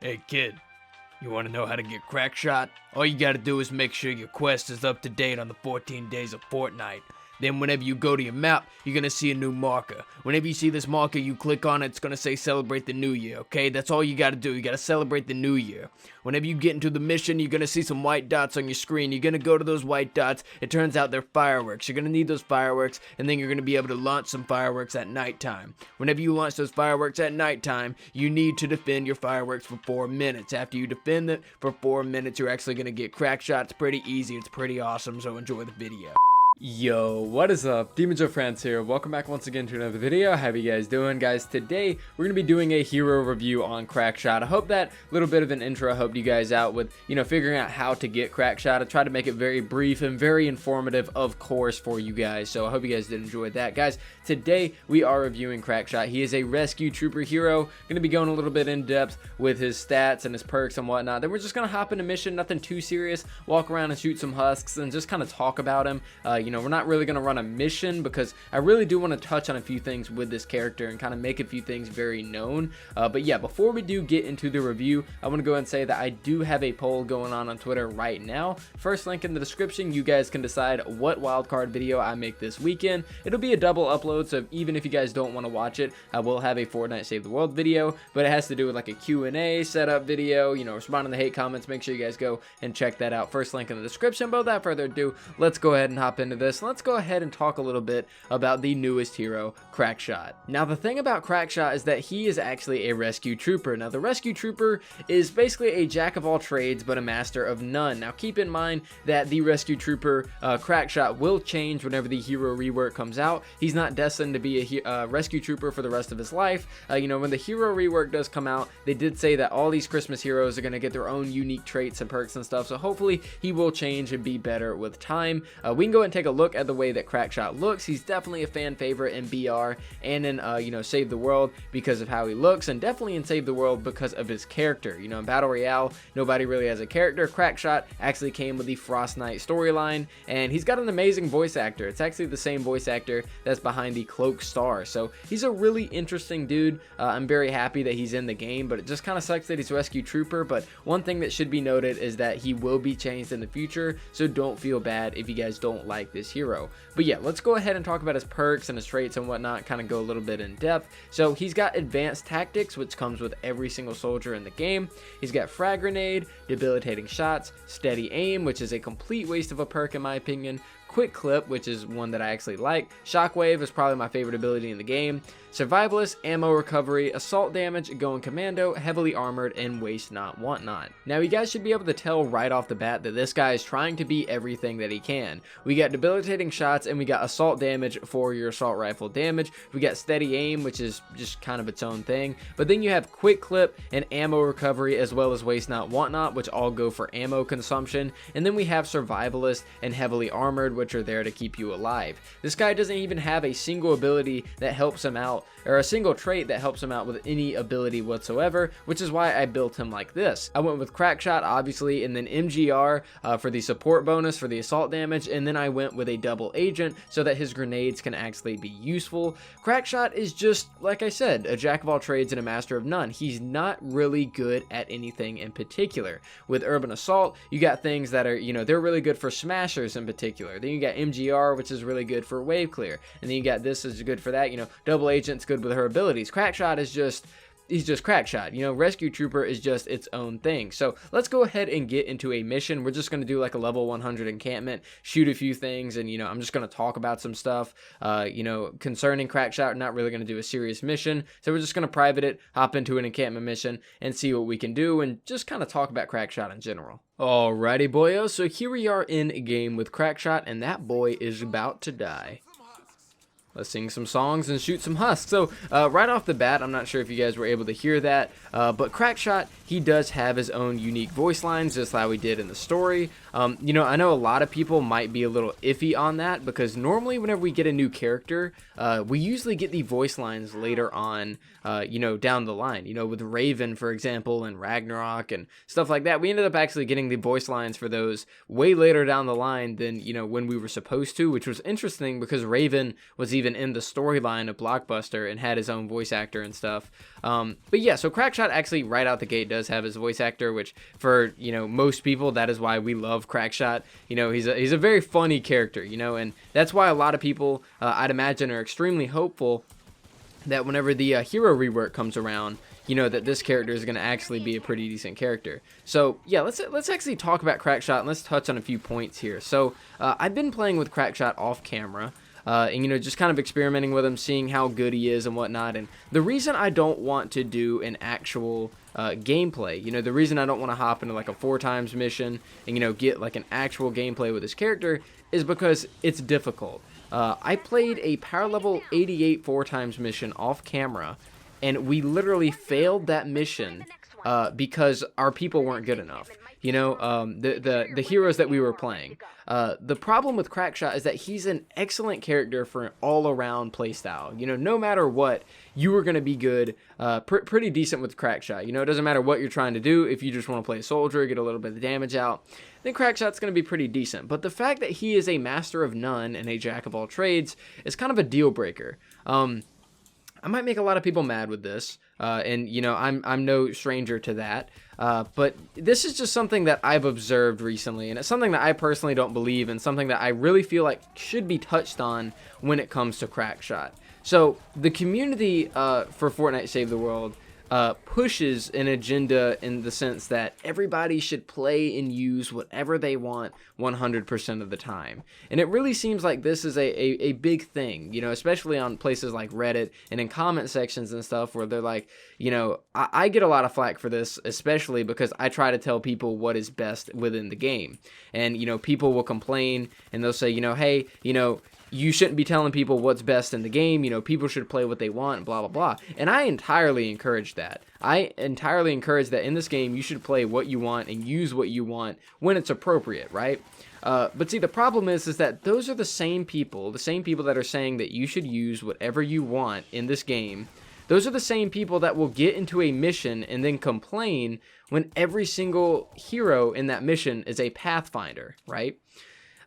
Hey kid, you want to know how to get Crackshot? All you gotta do is make sure your quest is up to date on the 14 days of Fortnite. Then whenever you go to your map, you're gonna see a new marker. Whenever you see this marker, you click on it, it's gonna say celebrate the new year, okay? That's all you gotta do, you gotta celebrate the new year. Whenever you get into the mission, you're gonna see some white dots on your screen. You're gonna go to those white dots, it turns out they're fireworks. You're gonna need those fireworks, and then you're gonna be able to launch some fireworks at nighttime. Whenever you launch those fireworks at nighttime, you need to defend your fireworks for 4 minutes. After you defend it for 4 minutes, you're actually gonna get Crackshot. It's pretty easy, it's pretty awesome, so enjoy the video. Yo, what is up? demonjoefrance here. Welcome back once again to another video. How you guys doing, guys? Today we're gonna be doing a hero review on Crackshot. I hope that little bit of an intro helped you guys out with, figuring out how to get Crackshot. I tried to make it very brief and very informative, of course, for you guys. So I hope you guys did enjoy that, guys. Today we are reviewing Crackshot. He is a rescue trooper hero. Gonna be going a little bit in depth with his stats and his perks and whatnot. Then we're just gonna hop into mission, nothing too serious. Walk around and shoot some husks and just kind of talk about him. We're not really going to run a mission because I really do want to touch on a few things with this character and kind of make a few things very known. But yeah, before we do get into the review, I want to go ahead and say that I do have a poll going on Twitter right now. First link in the description. You guys can decide what wildcard video I make this weekend. It'll be a double upload, so even if you guys don't want to watch it, I will have a Fortnite Save the World video, but it has to do with like a Q&A setup video, responding to hate comments. Make sure you guys go and check that out. First link in the description. But without further ado, let's go ahead and hop into this. Let's go ahead and talk a little bit about the newest hero, Crackshot. Now, the thing about Crackshot is that he is actually a rescue trooper. Now, the rescue trooper is basically a jack of all trades, but a master of none. Now, keep in mind that the rescue trooper, Crackshot, will change whenever the hero rework comes out. He's not destined to be a rescue trooper for the rest of his life. When the hero rework does come out, they did say that all these Christmas heroes are going to get their own unique traits and perks and stuff. So hopefully he will change and be better with time. We can go ahead and take a look at the way that Crackshot looks. He's definitely a fan favorite in BR and in Save the World because of how he looks, and definitely in Save the World because of his character. In Battle Royale, nobody really has a character. Crackshot actually came with the Frost Knight storyline, and he's got an amazing voice actor. It's actually the same voice actor that's behind the Cloak Star, so he's a really interesting dude. I'm very happy that he's in the game, but it just kind of sucks that he's rescue trooper. But one thing that should be noted is that he will be changed in the future, so don't feel bad if you guys don't like this hero. But yeah, let's go ahead and talk about his perks and his traits and whatnot, kind of go a little bit in depth. So he's got advanced tactics, which comes with every single soldier in the game. He's got frag grenade, debilitating shots, steady aim, which is a complete waste of a perk in my opinion, quick clip, which is one that I actually like. Shockwave is probably my favorite ability in the game. Survivalist, ammo recovery, assault damage, going commando, heavily armored, and waste not, want not. Now, you guys should be able to tell right off the bat that this guy is trying to be everything that he can. We got debilitating shots, and we got assault damage for your assault rifle damage. We got steady aim, which is just kind of its own thing. But then you have quick clip and ammo recovery, as well as waste not, want not, which all go for ammo consumption. And then we have survivalist and heavily armored, which are there to keep you alive. This guy doesn't even have a single ability that helps him out, or a single trait that helps him out with any ability whatsoever, which is why I built him like this. I went with Crackshot, obviously, and then MGR for the support bonus for the assault damage, and then I went with a double agent so that his grenades can actually be useful. Crackshot is just, like I said, a jack of all trades and a master of none. He's not really good at anything in particular. With Urban Assault, you got things that are, they're really good for smashers in particular. Then you got MGR, which is really good for wave clear, and then you got this is good for that. Double agent's good with her abilities. Crackshot is he's just Crackshot. Rescue Trooper is just its own thing. So let's go ahead and get into a mission. We're just going to do like a level 100 encampment, shoot a few things, and I'm just going to talk about some stuff concerning Crackshot. We're not really going to do a serious mission, so we're just going to private it, hop into an encampment mission, and see what we can do, and just kind of talk about Crackshot in general. Alrighty, boyos, so here we are in a game with Crackshot, and that boy is about to die. Let's sing some songs and shoot some husks. So right off the bat, I'm not sure if you guys were able to hear that, but Crackshot, he does have his own unique voice lines, just like we did in the story. I know a lot of people might be a little iffy on that because normally whenever we get a new character, we usually get the voice lines later on, down the line. With Raven, for example, and Ragnarok and stuff like that, we ended up actually getting the voice lines for those way later down the line than, when we were supposed to, which was interesting because Raven was even even in the storyline of Blockbuster and had his own voice actor and stuff. But yeah, so Crackshot actually right out the gate does have his voice actor, which for, you know, most people, that is why we love Crackshot. You know, he's a very funny character, you know, and that's why a lot of people, I'd imagine, are extremely hopeful that whenever the hero rework comes around, you know, that this character is going to actually be a pretty decent character. So yeah, let's actually talk about Crackshot, and let's touch on a few points here. So I've been playing with Crackshot off camera, and, you know, just kind of experimenting with him, seeing how good he is and whatnot. And the reason I don't want to do an actual gameplay, you know, the reason I don't want to hop into like a 4x mission and, you know, get like an actual gameplay with this character is because it's difficult. I played a power level 88 4x mission off camera, and we literally failed that mission because our people weren't good enough. You know, the heroes that we were playing. The problem with Crackshot is that he's an excellent character for an all-around playstyle. You know, no matter what, you are going to be good, pretty decent with Crackshot. You know, it doesn't matter what you're trying to do. If you just want to play a soldier, get a little bit of damage out, then Crackshot's going to be pretty decent. But the fact that he is a master of none and a jack of all trades is kind of a deal breaker. I might make a lot of people mad with this, and, you know, I'm no stranger to that, but this is just something that I've observed recently, and it's something that I personally don't believe, and something that I really feel like should be touched on when it comes to Crackshot. So the community for Fortnite Save the World pushes an agenda in the sense that everybody should play and use whatever they want 100% of the time. And it really seems like this is a big thing, you know, especially on places like Reddit and in comment sections and stuff where they're like, you know, I get a lot of flack for this, especially because I try to tell people what is best within the game. And, you know, people will complain and they'll say, you know, hey, you know, you shouldn't be telling people what's best in the game, you know, people should play what they want, blah, blah, blah. And I entirely encourage that. I entirely encourage that in this game, you should play what you want and use what you want when it's appropriate, right? But see, the problem is that those are the same people that are saying that you should use whatever you want in this game. Those are the same people that will get into a mission and then complain when every single hero in that mission is a Pathfinder, right?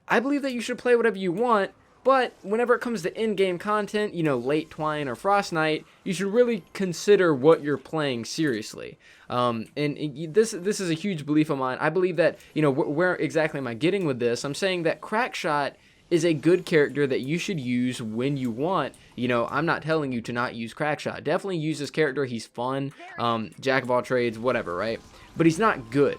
I believe that you should play whatever you want, but whenever it comes to in-game content, you know, Late Twine or Frost Knight, you should really consider what you're playing seriously. And this is a huge belief of mine. I believe that, you know, where exactly am I getting with this? I'm saying that Crackshot is a good character that you should use when you want. You know, I'm not telling you to not use Crackshot. Definitely use this character. He's fun, jack of all trades, whatever, right? But he's not good.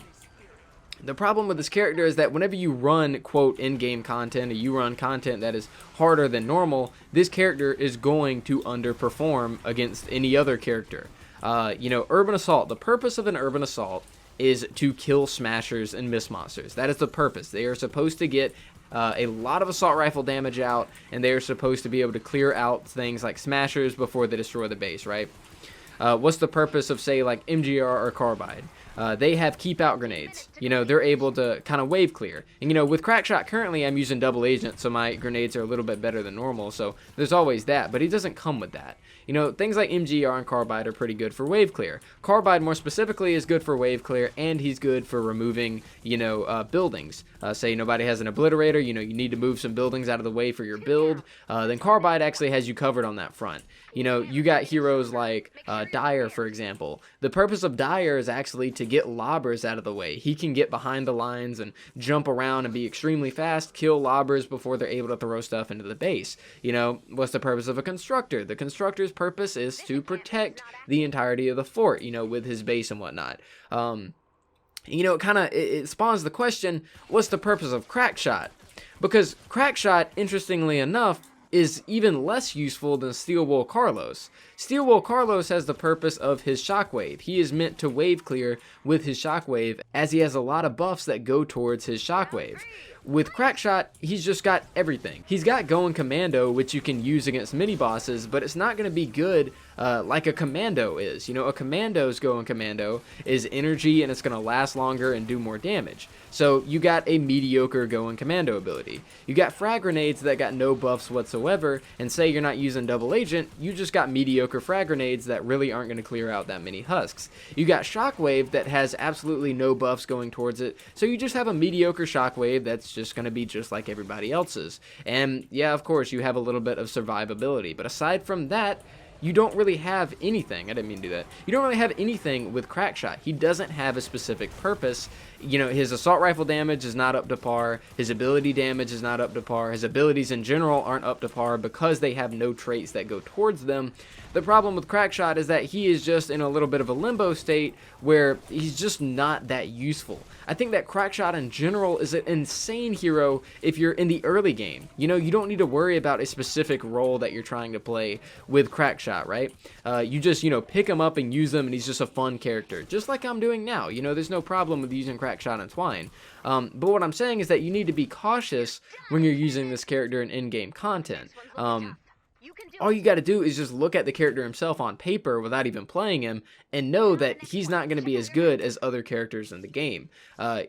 The problem with this character is that whenever you run, quote, in-game content, or you run content that is harder than normal, this character is going to underperform against any other character. You know, Urban Assault, the purpose of an Urban Assault is to kill smashers and miss monsters. That is the purpose. They are supposed to get a lot of assault rifle damage out, and they are supposed to be able to clear out things like smashers before they destroy the base, right? What's the purpose of, say, like MGR or Carbide? They have keep out grenades. You know, they're able to kind of wave clear. And, you know, with Crackshot currently I'm using double agent, so my grenades are a little bit better than normal, so there's always that, but he doesn't come with that. You know, things like MGR and Carbide are pretty good for wave clear. Carbide more specifically is good for wave clear, and he's good for removing, you know, buildings. Say nobody has an obliterator, you know, you need to move some buildings out of the way for your build, then Carbide actually has you covered on that front. You know, you got heroes like Dyer, for example. The purpose of Dyer is actually to get lobbers out of the way. He can get behind the lines and jump around and be extremely fast, kill lobbers before they're able to throw stuff into the base. You know, what's the purpose of a constructor? The constructor's purpose is to protect the entirety of the fort, you know, with his base and whatnot. You know, it spawns the question, what's the purpose of Crackshot? Because Crackshot, interestingly enough, is even less useful than Steel Wool Carlos. Steel Wool Carlos has the purpose of his shockwave. He is meant to wave clear with his shockwave, as he has a lot of buffs that go towards his shockwave. With Crackshot, he's just got everything. He's got Going Commando, which you can use against mini-bosses, but it's not going to be good like a Commando is. You know, a Commando's Going Commando is energy, and it's going to last longer and do more damage. So you got a mediocre Going Commando ability. You got frag grenades that got no buffs whatsoever, and say you're not using double agent, you just got mediocre frag grenades that really aren't going to clear out that many husks. You got Shockwave that has absolutely no buffs going towards it, so you just have a mediocre Shockwave that's It's just going to be just like everybody else's. And yeah, of course, you have a little bit of survivability, but aside from that, you don't really have anything. I didn't mean to do that. You don't really have anything with Crackshot. He doesn't have a specific purpose. You know, his assault rifle damage is not up to par. His ability damage is not up to par. His abilities in general aren't up to par because they have no traits that go towards them. The problem with Crackshot is that he is just in a little bit of a limbo state where he's just not that useful. I think that Crackshot in general is an insane hero if you're in the early game. You know, you don't need to worry about a specific role that you're trying to play with Crackshot, right? You just, you know, pick him up and use him, and he's just a fun character, just like I'm doing now. You know, there's no problem with using Crackshot and Twine. But what I'm saying is that you need to be cautious when you're using this character in in-game content. All you got to do is just look at the character himself on paper without even playing him and know that he's not going to be as good as other characters in the game.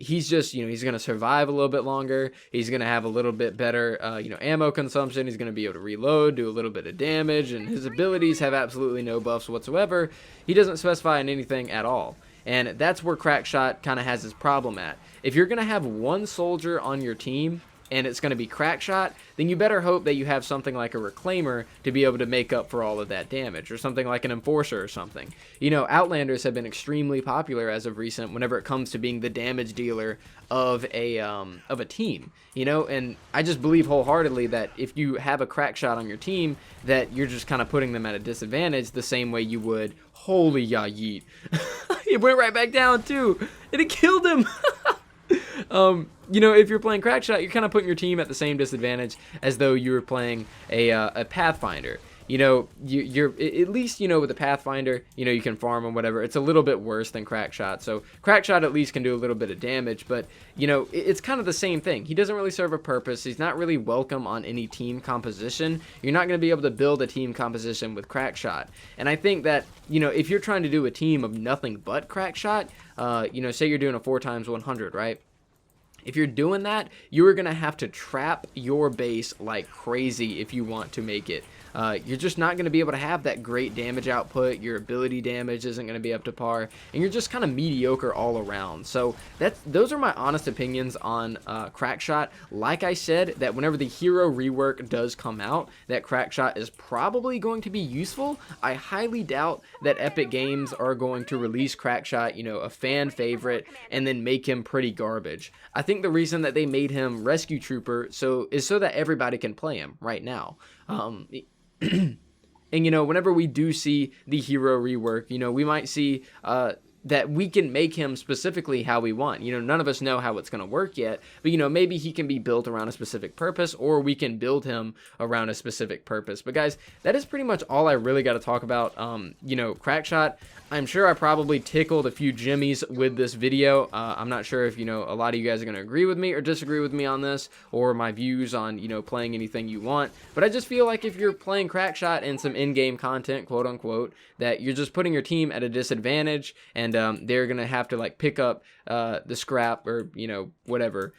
He's just, you know, he's going to survive a little bit longer. He's going to have a little bit better, you know, ammo consumption. He's going to be able to reload, do a little bit of damage, and his abilities have absolutely no buffs whatsoever. He doesn't specify in anything at all. And that's where Crackshot kind of has his problem at. If you're going to have one soldier on your team, and it's going to be Crackshot, then you better hope that you have something like a Reclaimer to be able to make up for all of that damage, or something like an Enforcer or something. You know, Outlanders have been extremely popular as of recent whenever it comes to being the damage dealer of a team, you know, and I just believe wholeheartedly that if you have a Crackshot on your team, that you're just kind of putting them at a disadvantage the same way you would. Holy yeet. It went right back down too, and it killed him. You know, if you're playing Crackshot, you're kind of putting your team at the same disadvantage as though you were playing a Pathfinder. You know, you're at least, you know, with the Pathfinder, you know, you can farm and whatever. It's a little bit worse than Crackshot. So Crackshot at least can do a little bit of damage, but, you know, it's kind of the same thing. He doesn't really serve a purpose. He's not really welcome on any team composition. You're not going to be able to build a team composition with Crackshot. And I think that, you know, if you're trying to do a team of nothing but Crackshot, you know, say you're doing a 4x100, right? If you're doing that, you are going to have to trap your base like crazy if you want to make it. You're just not going to be able to have that great damage output. Your ability damage isn't going to be up to par, and you're just kind of mediocre all around. So those are my honest opinions on Crackshot. Like I said, that whenever the hero rework does come out, that Crackshot is probably going to be useful. I highly doubt that Epic Games are going to release Crackshot, you know, a fan favorite, and then make him pretty garbage. I think the reason that they made him Rescue Trooper is so that everybody can play him right now. And, you know, whenever we do see the hero rework, you know, we might see that we can make him specifically how we want. You know, none of us know how it's going to work yet, but, you know, maybe he can be built around a specific purpose, or we can build him around a specific purpose. But guys, that is pretty much all I really got to talk about. You know, Crackshot, I'm sure I probably tickled a few jimmies with this video. I'm not sure if, you know, a lot of you guys are going to agree with me or disagree with me on this, or my views on, you know, playing anything you want. But I just feel like if you're playing Crackshot and some in-game content, quote unquote, that you're just putting your team at a disadvantage, and they're going to have to, like, pick up the scrap or, you know, whatever,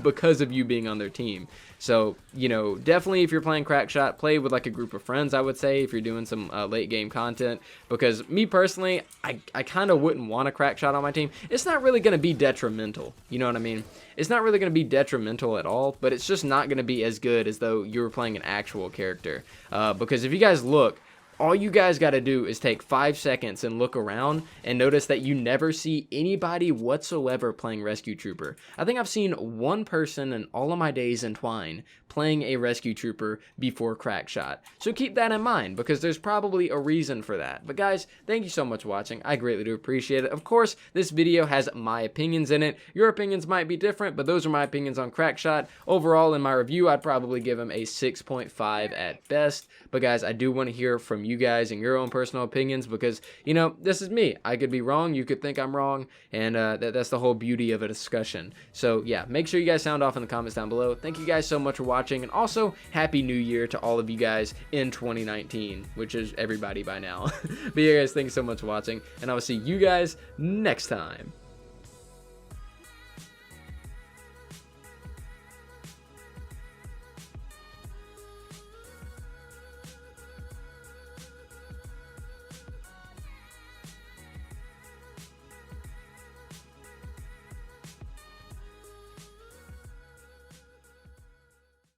because of you being on their team. So, you know, definitely if you're playing Crackshot, play with like a group of friends, I would say, if you're doing some late game content, because me personally, I kind of wouldn't want a Crackshot on my team. It's not really going to be detrimental, you know what I mean? It's not really going to be detrimental at all, but it's just not going to be as good as though you were playing an actual character. Because if you guys look, all you guys got to do is take 5 seconds and look around and notice that you never see anybody whatsoever playing Rescue Trooper. I think I've seen one person in all of my days in Twine playing a Rescue Trooper before Crackshot. So keep that in mind, because there's probably a reason for that. But guys, thank you so much for watching. I greatly do appreciate it. Of course, this video has my opinions in it. Your opinions might be different, but those are my opinions on Crackshot. Overall, in my review, I'd probably give him a 6.5 at best. But guys, I do want to hear from you guys and your own personal opinions, because, you know, this is me. I could be wrong, you could think I'm wrong, and that's the whole beauty of a discussion. So yeah, make sure you guys sound off in the comments down below. Thank you guys so much for watching, and also Happy New Year to all of you guys in 2019, which is everybody by now. But yeah guys, thanks so much for watching, and I will see you guys next time.